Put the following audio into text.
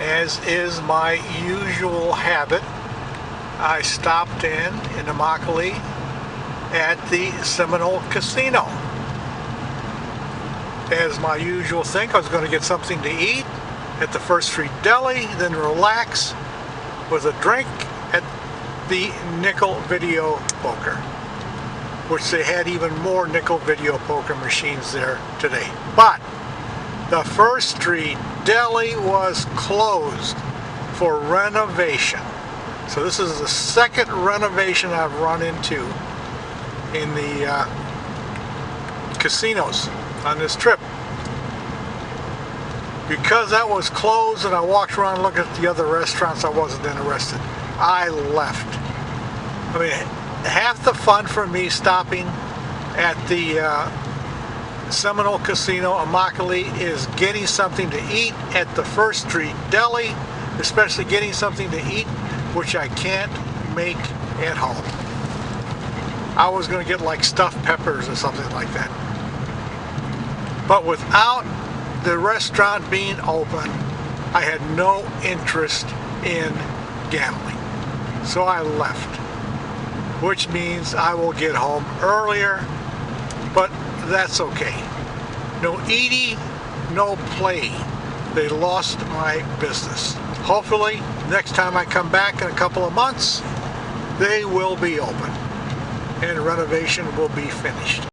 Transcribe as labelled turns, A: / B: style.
A: As is my usual habit, I stopped in Immokalee at the Seminole Casino. As my usual thing, I was going to get something to eat at the First Street Deli, then relax with a drink at the Nickel Video Poker, which they had even more nickel video poker machines there today. But the First Street Deli was closed for renovation. So this is the second renovation I've run into in the casinos on this trip. Because that was closed and I walked around looking at the other restaurants, I wasn't interested. I left. I mean, half the fun for me stopping at the Seminole Casino, Immokalee, is getting something to eat at the First Street Deli, especially getting something to eat which I can't make at home. I was going to get like stuffed peppers or something like that. But without the restaurant being open, I had no interest in gambling. So I left, which means I will get home earlier, but that's okay. No eating, no play. They lost my business. Hopefully, next time I come back in a couple of months, they will be open and renovation will be finished.